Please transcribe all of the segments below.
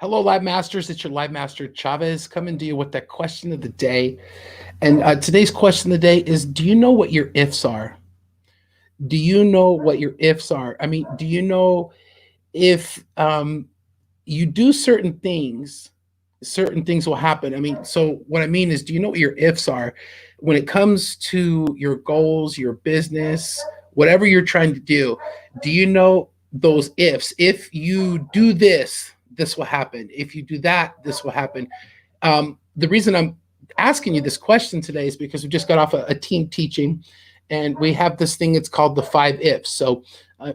Hello, Live Masters. It's your Live Master Chavez coming to you with the question of the day. And today's question of the day is: do you know what your ifs are? Do you know what your ifs are? I mean, do you know if you do certain things will happen? I mean, so what I mean is, do you know what your ifs are when it comes to your goals, your business, whatever you're trying to do? Do you know those ifs? If you do this, this will happen. If you do that, this will happen. The reason I'm asking you this question today is because we just got off a team teaching, and we have this thing. It's called the five ifs. So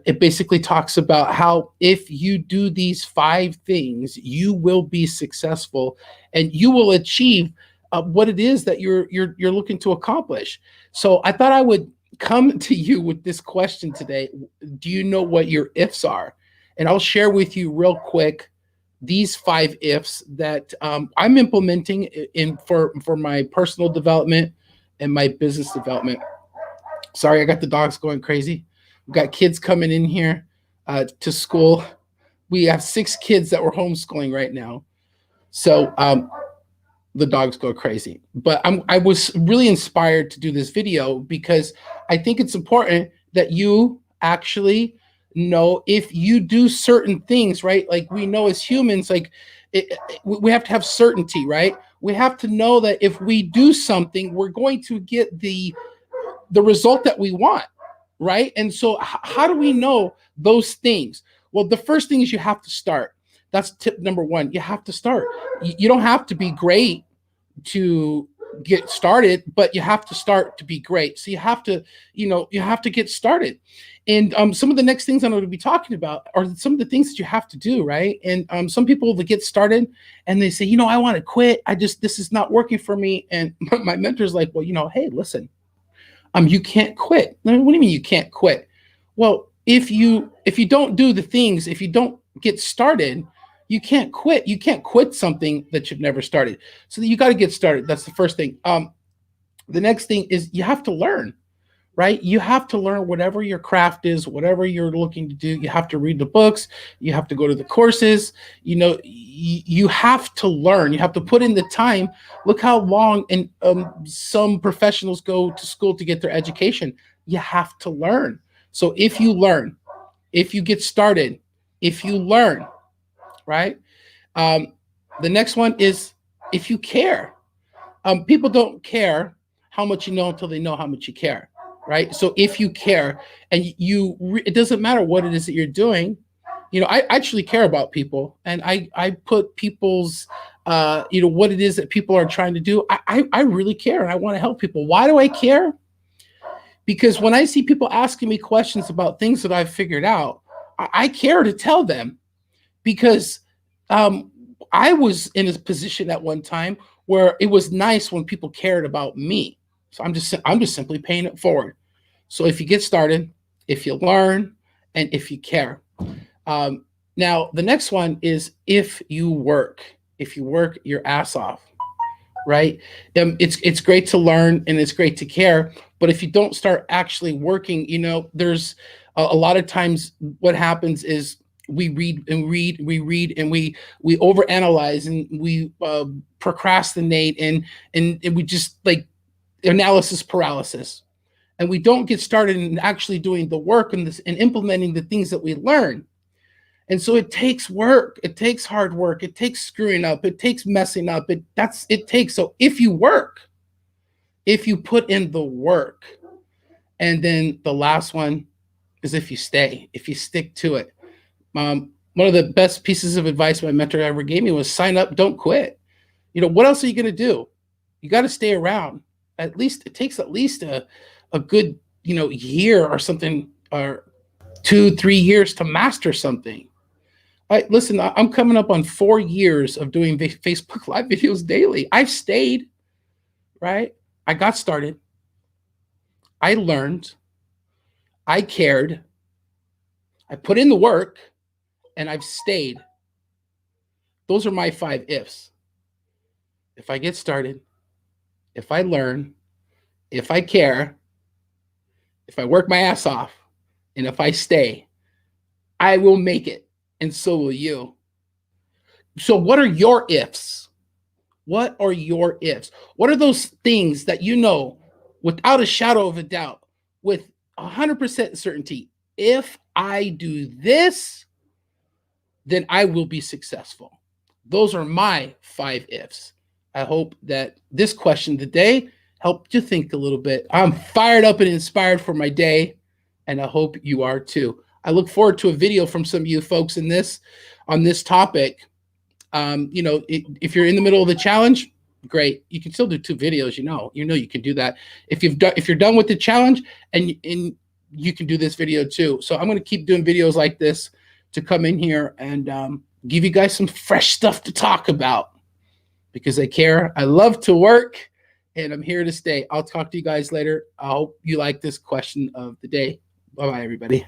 it basically talks about how if you do these five things, you will be successful and you will achieve what it is that you're looking to accomplish. So I thought I would come to you with this question today. Do you know what your ifs are? And I'll share with you real quick these five ifs that I'm implementing in for my personal development and my business development. Sorry, I got the dogs going crazy. We've got kids coming in here to school. We have 6 kids that we're homeschooling right now. So the dogs go crazy. But I was really inspired to do this video because I think it's important that you actually know if you do certain things, right? Like we know as humans, like we have to have certainty, right? We have to know that if we do something, we're going to get the result that we want, right? And so how do we know those things? Well, the first thing is you have to start. That's tip number one. You have to start. You don't have to be great to get started, but you have to start to be great. So you have to, you have to get started. And some of the next things I'm going to be talking about are some of the things that you have to do, right? And some people that get started and they say, I want to quit. This is not working for me. And my mentor's like, well, hey, listen, you can't quit. What do you mean you can't quit? Well, if you don't do the things, if you don't get started, you can't quit. You can't quit something that you've never started. So you got to get started. That's the first thing. The next thing is you have to learn, right? You have to learn whatever your craft is, whatever you're looking to do. You have to read the books. You have to go to the courses. You have to learn. You have to put in the time. Look how long and some professionals go to school to get their education. You have to learn. So if you learn, if you get started, if you learn, right? The next one is if you care. People don't care how much you know until they know how much you care, right? So if you care and it doesn't matter what it is that you're doing. I actually care about people, and I put people's, what it is that people are trying to do. I really care, and I want to help people. Why do I care? Because when I see people asking me questions about things that I've figured out, I care to tell them, because I was in a position at one time where it was nice when people cared about me. So I'm just simply paying it forward. So if you get started, if you learn, and if you care. Now the next one is if you work your ass off, right? It's great to learn and it's great to care, but if you don't start actually working, there's a lot of times what happens is we read and we overanalyze and we procrastinate and we just like analysis paralysis, and we don't get started in actually doing the work and implementing the things that we learn. And so it takes work, it takes hard work, it takes screwing up, it takes messing up. So if you work, if you put in the work, and then the last one is if you stick to it. One of the best pieces of advice my mentor ever gave me was sign up, don't quit. What else are you going to do? You got to stay around. It takes at least a good, year or something, or 2-3 years to master something. Listen, I'm coming up on 4 years of doing Facebook Live videos daily. I've stayed, right? I got started. I learned. I cared. I put in the work, and I've stayed. Those are my 5 ifs. If I get started, if I learn, if I care, if I work my ass off, and if I stay, I will make it, and so will you. So what are your ifs? What are your ifs? What are those things that you know without a shadow of a doubt, with 100% certainty? If I do this, then I will be successful. Those are my 5 ifs. I hope that this question today helped you think a little bit. I'm fired up and inspired for my day, and I hope you are too. I look forward to a video from some of you folks on this topic. If you're in the middle of the challenge, great. You can still do 2 videos. You can do that. If you're done with the challenge, and you can do this video too. So I'm going to keep doing videos like this to come in here and give you guys some fresh stuff to talk about, because I care. I love to work, and I'm here to stay. I'll talk to you guys later. I hope you like this question of the day. Bye-bye, everybody.